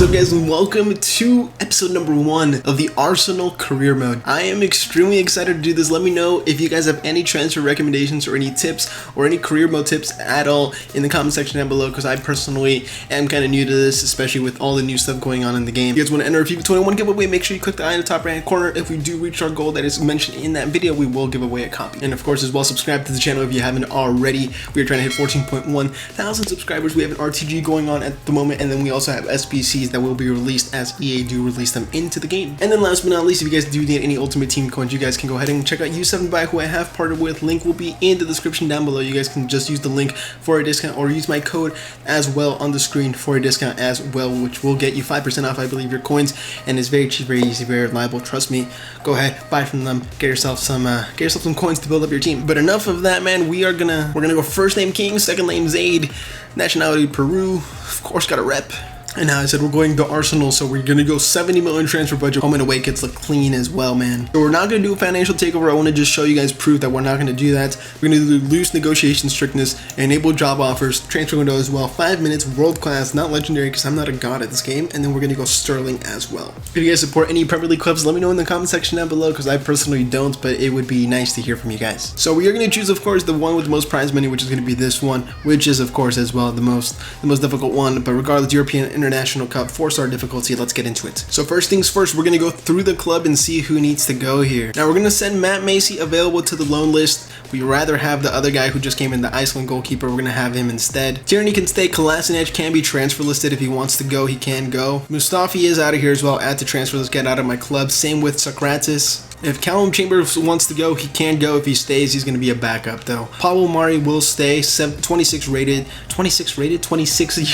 up guys, and welcome to episode number 1 of the Arsenal career mode. I am extremely excited to do this. Let me know if you guys have any transfer recommendations or any tips or any career mode tips at all in the comment section down below, because I personally am kind of new to this, especially with all the new stuff going on in the game. If you guys want to enter a FIFA 21 giveaway, make sure you click the eye in the top right hand corner. If we do reach our goal that is mentioned in that video, we will give away a copy. And of course as well, subscribe to the channel if you haven't already. We are trying to hit 14.1 thousand subscribers. We have an RTG going on at the moment, and then we also have SBCs that will be released as EA do release them into the game. And then last but not least, if you guys do need any Ultimate Team coins, you guys can go ahead and check out U7Buy, who I have partnered with. Link will be in the description down below. You guys can just use the link for a discount or use my code as well on the screen for a discount as well, which will get you 5% off, I believe, your coins, and it's very cheap, very easy, very reliable. Trust me. Go ahead, buy from them, get yourself some coins to build up your team. But enough of that, man. We're gonna go first name King, second name Zayder, nationality Peru, of course got a rep. And now I said we're going to Arsenal, so we're going to go 70 million transfer budget. Home and away kits look clean as well, man. So we're not going to do a financial takeover. I want to just show you guys proof that we're not going to do that. We're going to do loose negotiation strictness, enable job offers, transfer window as well. 5 minutes, world class, not legendary because I'm not a god at this game. And then we're going to go Sterling as well. If you guys support any Premier League clubs, let me know in the comment section down below, because I personally don't, but it would be nice to hear from you guys. So we are going to choose, of course, the one with the most prize money, which is going to be this one, which is, of course, as well the most difficult one. But regardless, European International Cup, 4-star difficulty. Let's get into it. So first things first, we're going to go through the club and see who needs to go here. Now we're going to send Matt Macy available to the loan list. We'd rather have the other guy who just came in, the Iceland goalkeeper. We're going to have him instead. Tierney can stay. Kolasinac can be transfer listed. If he wants to go, he can go. Mustafi is out of here as well. Add to transfer list, get out of my club. Same with Socrates. If Callum Chambers wants to go, he can go. If he stays, he's going to be a backup though. Pablo Mari will stay, 26 rated, 26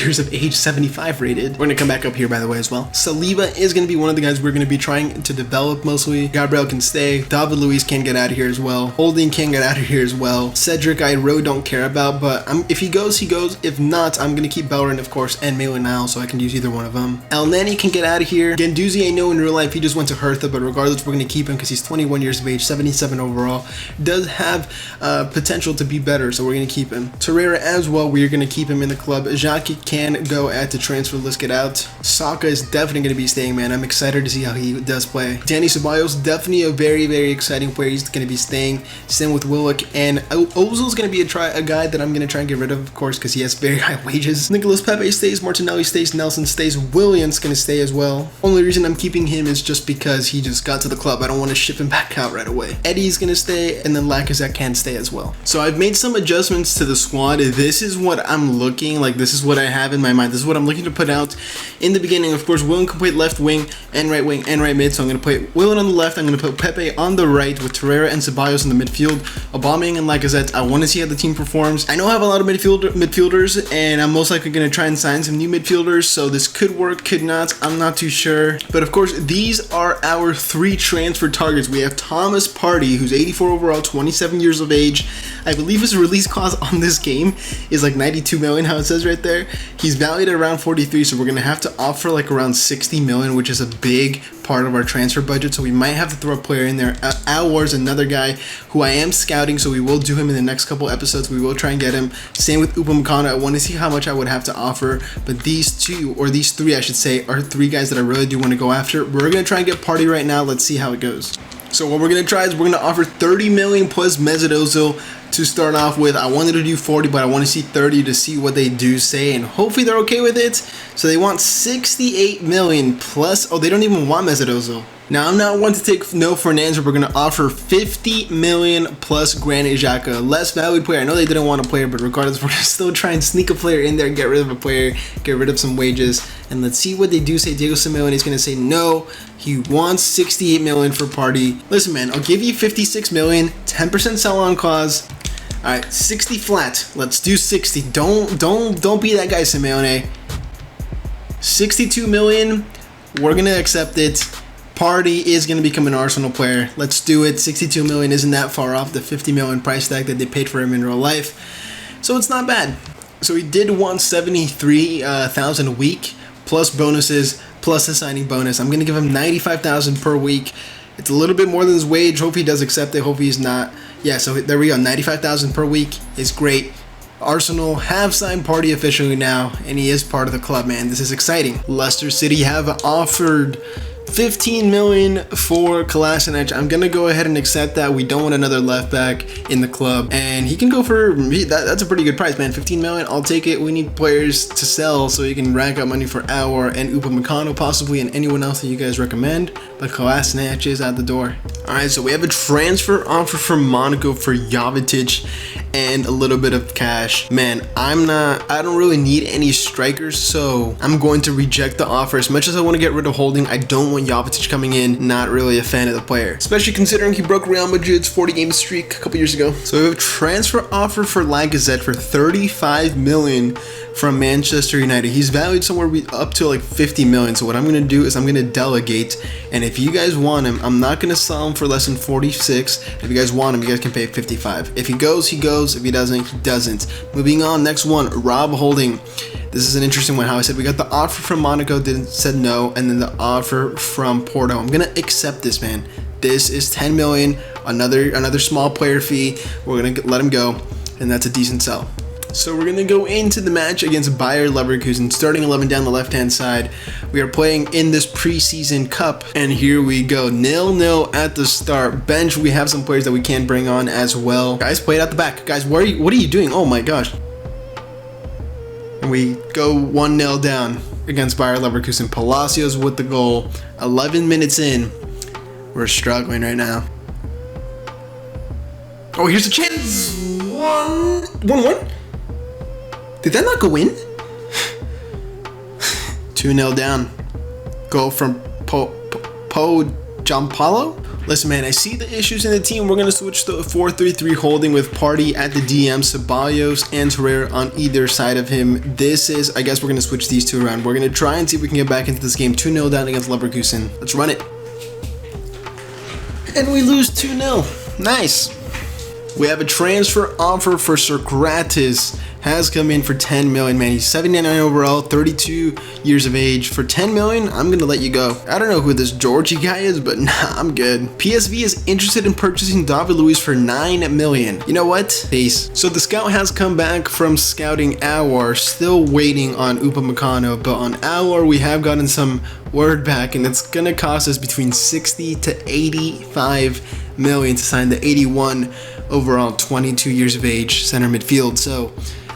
years of age, 75 rated. We're going to come back up here, by the way, as well. Saliba is going to be one of the guys we're going to be trying to develop mostly. Gabriel can stay. David Luiz can get out of here as well. Holding can get out of here as well. Cedric, I really don't care about, but if he goes, he goes. If not, I'm going to keep Bellerin, of course, and Maitland Niles, so I can use either one of them. El Nani can get out of here. Guendouzi, I know in real life he just went to Hertha, but regardless, we're going to keep him because he's 21 years of age, 77 overall. Does have potential to be better, so we're going to keep him. Torreira as well, we're going to keep him in the club. Xhaka can go at the transfer list, get out. Saka is definitely going to be staying, man. I'm excited to see how he does play. Danny Ceballos, definitely a very, very exciting player. He's going to be staying. Same with Willock. And Ozil's going to be a guy that I'm going to try and get rid of course, because he has very high wages. Nicolas Pepe stays. Martinelli stays. Nelson stays. Williams going to stay as well. Only reason I'm keeping him is just because he just got to the club. I don't want to ship him back out right away. Eddie's going to stay, and then Lacazette can stay as well. So I've made some adjustments to the squad. This is what I'm looking like. This is what I have in my mind. This is what I'm looking to put out in the beginning. Of course, Willian can play left wing and right mid, so I'm going to put Willian on the left. I'm going to put Pepe on the right with Torreira and Ceballos in the midfield. Aubameyang and Lacazette. I want to see how the team performs. I know I have a lot of midfielders, and I'm most likely going to try and sign some new midfielders, so this could work, could not. I'm not too sure. But of course, these are our 3 transfer targets. We have Thomas Partey, who's 84 overall, 27 years of age. I believe his release cost on this game is like 92 million, how it says right there. He's valued at around 43, so we're going to have to offer like around 60 million, which is a big part of our transfer budget, so we might have to throw a player in there. Al War's another guy who I am scouting, so we will do him in the next couple episodes. We will try and get him. Same with Upamecano. I want to see how much I would have to offer, but these 2, or these 3 I should say, are 3 guys that I really do want to go after. We're going to try and get Partey right now. Let's see how it goes. So what we're going to try is we're going to offer 30 million plus Mesut Ozil to start off with. I wanted to do 40, but I want to see 30 to see what they do say, and hopefully they're okay with it. So they want 68 million plus. Oh, they don't even want Mesut Ozil. Now, I'm not one to take no for an answer. We're going to offer 50 million plus Granit Xhaka. Less valued player. I know they didn't want a player, but regardless, we're going to still try and sneak a player in there, get rid of a player, get rid of some wages, and let's see what they do say. Diego Simeone is going to say no. He wants 68 million for Partey. Listen, man, I'll give you 56 million, 10% sell-on clause. All right, 60 flat. Let's do 60. Don't be that guy, Simeone. 62 million. We're going to accept it. Partey is going to become an Arsenal player. Let's do it. 62 million isn't that far off the 50 million price tag that they paid for him in real life. So it's not bad. So he did want 73,000 a week plus bonuses plus a signing bonus. I'm going to give him 95,000 per week. It's a little bit more than his wage. Hope he does accept it. Hope he's not. Yeah, so there we go. 95,000 per week is great. Arsenal have signed Partey officially now, and he is part of the club, man. This is exciting. Leicester City have offered 15 million for Kolasinac. I'm gonna go ahead and accept that. We don't want another left back in the club, and he can go for that's a pretty good price, man. 15 million, I'll take it. We need players to sell so you can rack up money for Aouar and Upamecano possibly, and anyone else that you guys recommend. But Kolasinac is at the door. All right, so we have a transfer offer from Monaco for Jovetic and a little bit of cash. Man, I don't really need any strikers, so I'm going to reject the offer. As much as I want to get rid of Holding, I don't want Jovetic coming in. Not really a fan of the player, especially considering he broke Real Madrid's 40-game streak a couple years ago. So we have a transfer offer for Lacazette for 35 million from Manchester United. He's valued somewhere up to like 50 million. So what I'm going to do is I'm going to delegate, and if you guys want him, I'm not going to sell him for less than 46. If you guys want him, you guys can pay 55. If he goes, he goes. If he doesn't, he doesn't. Moving on, next one, Rob Holding. This is an interesting one. How I said we got the offer from Monaco, said no, and then the offer from Porto. I'm gonna accept this, man. This is 10 million, another small player fee. We're gonna let him go, and that's a decent sell. So we're going to go into the match against Bayer Leverkusen, starting 11 down the left-hand side. We are playing in this preseason cup, and here we go. 0-0 at the start. Bench, we have some players that we can bring on as well. Guys, play it out the back. Guys, what are you doing? Oh my gosh. And we go 1-0 down against Bayer Leverkusen. Palacios with the goal. 11 minutes in. We're struggling right now. Oh, here's a chance. 1-1. Did that not go in? 2-0 down. Goal from Giampaolo. Listen, man, I see the issues in the team. We're going to switch to a 4-3-3 holding with Partey at the DM, Ceballos and Herrera on either side of him. I guess we're going to switch these two around. We're going to try and see if we can get back into this game. 2-0 down against Leverkusen. Let's run it. And we lose 2-0. Nice. We have a transfer offer for Socrates. Has come in for 10 million, man. He's 79 overall, 32 years of age. For 10 million, I'm gonna let you go. I don't know who this Georgie guy is, but nah, I'm good. PSV is interested in purchasing David Luiz for 9 million. You know what? Peace. So the scout has come back from scouting Aouar, still waiting on Upamecano, but on Aouar we have gotten some word back, and it's gonna cost us between 60 to 85 million to sign the 81 overall, 22 years of age center midfield. So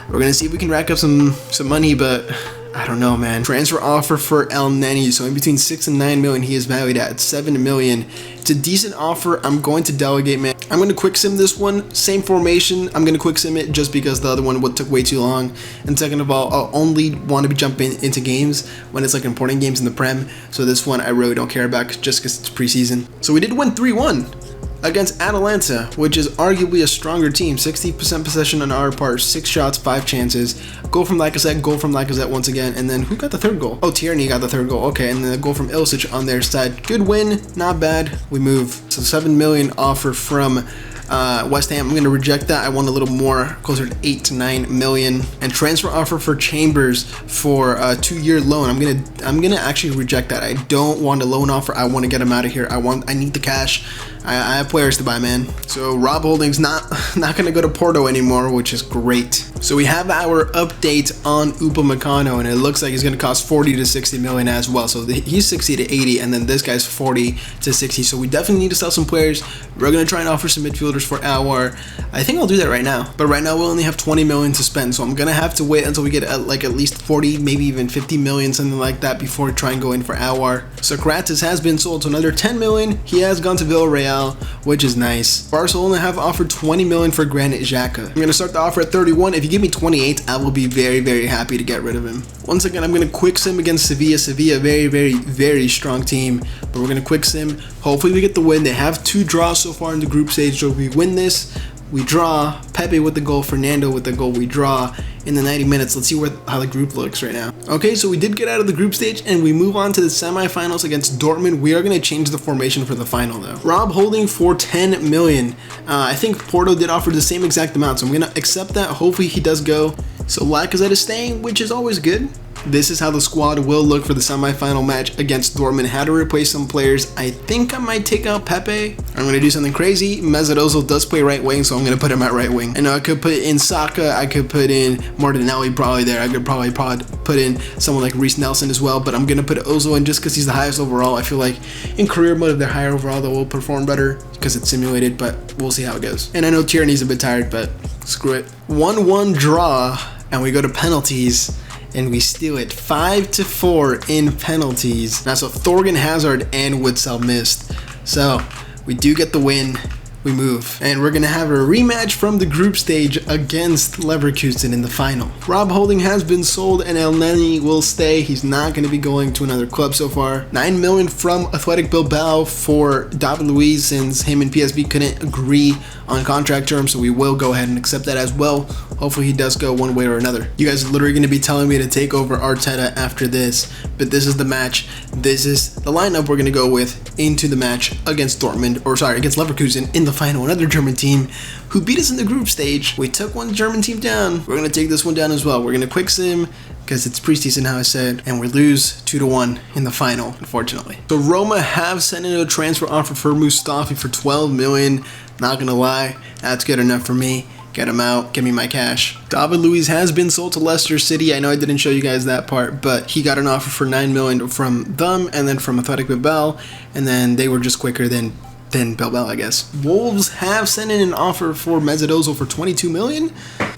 we're gonna see if we can rack up some money, but I don't know, man. Transfer offer for El Neni, so in between 6 and 9 million, he is valued at 7 million. It's a decent offer. I'm going to delegate, man. I'm going to quick sim this one. Same formation. I'm going to quick sim it just because the other one took way too long. And second of all, I'll only want to be jumping into games when it's like important games in the Prem. So this one I really don't care about just because it's preseason. So we did win 3-1. Against Atalanta, which is arguably a stronger team. 60% possession on our part, 6 shots, 5 chances. Goal from Lacazette once again, and then who got the third goal? Oh, Tierney got the third goal. Okay, and then a goal from Ilicic on their side. Good win, not bad. We move. So 7 million offer from West Ham. I'm going to reject that. I want a little more, closer to 8 to 9 million. And transfer offer for Chambers for a 2-year loan. I'm gonna actually reject that. I don't want a loan offer. I want to get him out of here. I need the cash. I have players to buy, man. So Rob Holding's not gonna go to Porto anymore, which is great. So we have our update on Upamecano, and it looks like he's gonna cost 40 to 60 million as well. So he's 60 to 80, and then this guy's 40 to 60. So we definitely need to sell some players. We're gonna try and offer some midfielders for Aouar. I think I'll do that right now. But right now we only have 20 million to spend, so I'm gonna have to wait until we get at least 40, maybe even 50 million, something like that, before we try and go in for Aouar. Socrates has been sold to another 10 million. He has gone to Villarreal, which is nice. Barcelona have offered 20 million for Granit Xhaka. I'm gonna start the offer at 31. If you give me 28, I will be very, very happy to get rid of him. Once again, I'm gonna quick sim against Sevilla. Sevilla, very, very, very strong team, but we're gonna quick sim. Hopefully we get the win. They have 2 draws so far in the group stage, so if we win this, we draw. Pepe with the goal, Fernando with the goal, we draw in the 90 minutes. Let's see how the group looks right now. Okay, so we did get out of the group stage, and we move on to the semifinals against Dortmund. We are going to change the formation for the final, though. Rob Holding for 10 million. I think Porto did offer the same exact amount, so I'm going to accept that. Hopefully he does go. So Lacazette is staying, which is always good. this is how the squad will look for the semifinal match against Dortmund. How to replace some players. I think I might take out Pepe. I'm going to do something crazy. Mesut Ozil does play right wing, so I'm going to put him at right wing. I know I could put in Saka. I could put in Martinelli probably there. I could probably put in someone like Reece Nelson as well, but I'm going to put Ozil in just because he's the highest overall. I feel like in career mode, if they're higher overall, they will perform better because it's simulated, but we'll see how it goes. And I know Tierney's a bit tired, but screw it. 1-1 draw, and we go to penalties. And we steal it 5-4 in penalties. Now, so Thorgan Hazard and Witsel missed. So we do get the win. We move. And we're going to have a rematch from the group stage against Leverkusen in the final. Rob Holding has been sold and El Neni will stay. He's not going to be going to another club so far. 9 million from Athletic Bilbao for David Luiz since him and PSV couldn't agree on contract terms, so we will go ahead and accept that as well. Hopefully he does go one way or another. You guys are literally going to be telling me to take over Arteta after this, but this is the match. This is the lineup we're going to go with into the match against Dortmund, or sorry, against Leverkusen in the final. Another German team who beat us in the group stage. We took one German team down. We're going to take this one down as well. We're going to quick sim because it's preseason, how I said, and we lose 2-1 in the final, unfortunately. So Roma have sent in a transfer offer for Mustafi for 12 million. Not gonna lie, that's good enough for me. Get him out, give me my cash. David Luiz has been sold to Leicester City. I know I didn't show you guys that part, but he got an offer for 9 million from them and then from Athletic Bilbao, and then they were just quicker than Bilbao, I guess. Wolves have sent in an offer for Mesut Ozil for 22 million.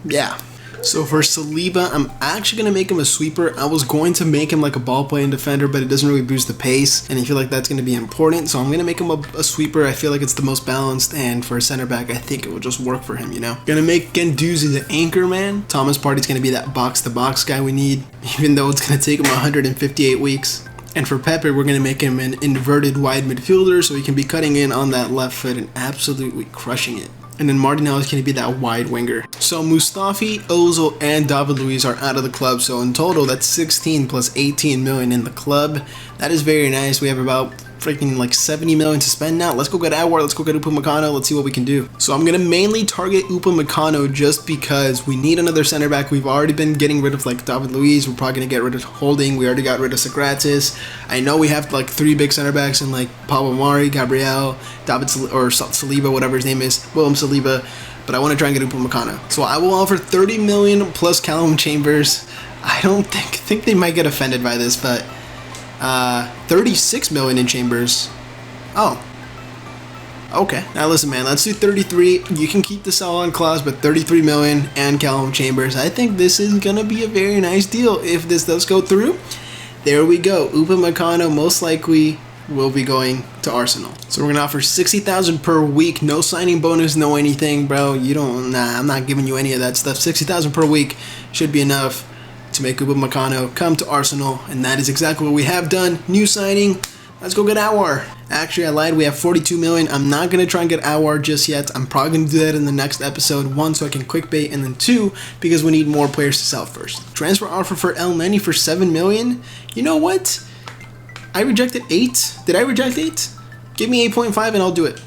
Yeah. So for Saliba, I'm actually going to make him a sweeper. I was going to make him like a ball playing defender, but it doesn't really boost the pace, and I feel like that's going to be important. So I'm going to make him a sweeper. I feel like it's the most balanced, and for a center back, I think it will just work for him, you know? Going to make Guendouzi the anchor man. Thomas Partey's going to be that box-to-box guy we need, even though it's going to take him 158 weeks. And for Pepe, we're going to make him an inverted wide midfielder, so he can be cutting in on that left foot and absolutely crushing it. And then Martinelli is going to be that wide winger. So Mustafi, Ozil, and David Luiz are out of the club. So in total, that's 16 plus 18 million in the club. That is very nice. We have about freaking like 70 million to spend now. Let's go get Awar. Let's go get Upamecano. Let's see what we can do. So I'm going to mainly target Upamecano just because we need another center back. We've already been getting rid of like David Luiz. We're probably going to get rid of Holding. We already got rid of Socrates. I know we have like 3 big center backs in like Pablo Mari, Gabriel, Saliba, whatever his name is, William Saliba. But I want to try and get Upamecano. So I will offer 30 million plus Callum Chambers. I don't think they might get offended by this, but 36 million in Chambers. Oh. Okay. Now listen, man. Let's do 33. You can keep the sell-on clause, but 33 million and Callum Chambers. I think this is going to be a very nice deal if this does go through. There we go. Upamecano most likely will be going to Arsenal. So we're going to offer 60,000 per week. No signing bonus, no anything, bro. You don't, nah, I'm not giving you any of that stuff. 60,000 per week should be enough to make Upamecano come to Arsenal, and that is exactly what we have done. New signing. Let's go get Awar. Actually, I lied. We have 42 million. I'm not going to try and get Awar just yet. I'm probably going to do that in the next episode. 1, so I can quick bait, and then 2, because we need more players to sell first. Transfer offer for El Neni for 7 million. You know what? I rejected 8. Did I reject 8? Give me 8.5 and I'll do it.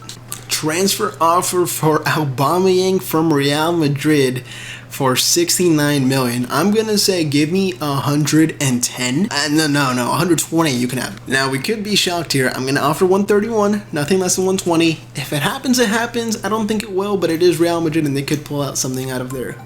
Transfer offer for Aubameyang from Real Madrid for 69 million. I'm gonna say give me 110. No, 120 you can have. Now we could be shocked here. I'm gonna offer 131, nothing less than 120. If it happens, it happens. I don't think it will, but it is Real Madrid and they could pull out something out of there.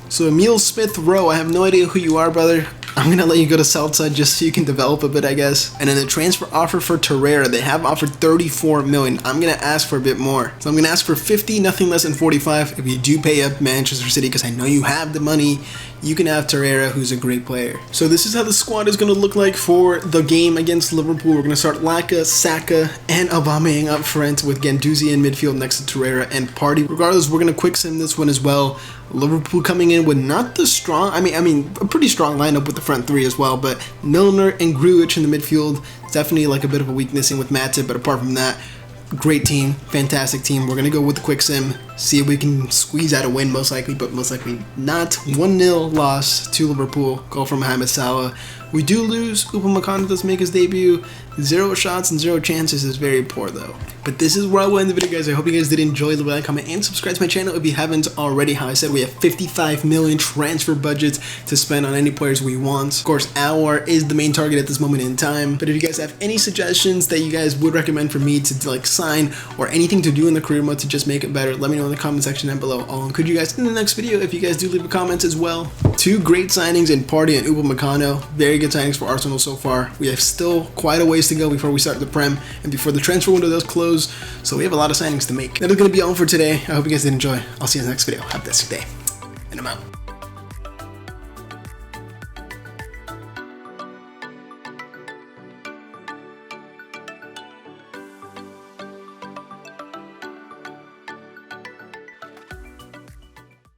So Emil Smith Rowe, I have no idea who you are, brother. I'm going to let you go to Southside just so you can develop a bit, I guess. And then the transfer offer for Torreira, they have offered 34 million. I'm going to ask for a bit more. So I'm going to ask for 50, nothing less than 45. If you do pay up Manchester City, because I know you have the money, you can have Torreira, who's a great player. So this is how the squad is going to look like for the game against Liverpool. We're going to start Laka, Saka, and Aubameyang up front with Guendouzi in midfield next to Torreira and Partey. Regardless, we're going to quick sim this one as well. Liverpool coming in with not the strong, I mean a pretty strong lineup with the front 3 as well, but Milner and Grujic in the midfield, definitely like a bit of a weakness in with Matip, but apart from that, great team, fantastic team. We're going to go with the quick sim. see if we can squeeze out a win, most likely, but most likely not. 1-0 loss to Liverpool. Goal from Mohamed Salah. We do lose. Upamecano does make his debut. 0 shots and 0 chances is very poor though. But this is where I will end the video, guys. I hope you guys did enjoy. Leave a like, comment, and subscribe to my channel if you haven't already. How I said, we have 55 million transfer budgets to spend on any players we want. Of course, our is the main target at this moment in time. But if you guys have any suggestions that you guys would recommend for me to like sign or anything to do in the career mode to just make it better, let me know in the comment section down below. I'll include you guys in the next video if you guys do leave a comment as well. 2 great signings in PARTEY and Upamecano. Very good signings for Arsenal so far. We have still quite a ways to go before we start the Prem and before the transfer window does close. So we have a lot of signings to make. That is going to be all for today. I hope you guys did enjoy. I'll see you in the next video. Have a blessed day. And I'm out.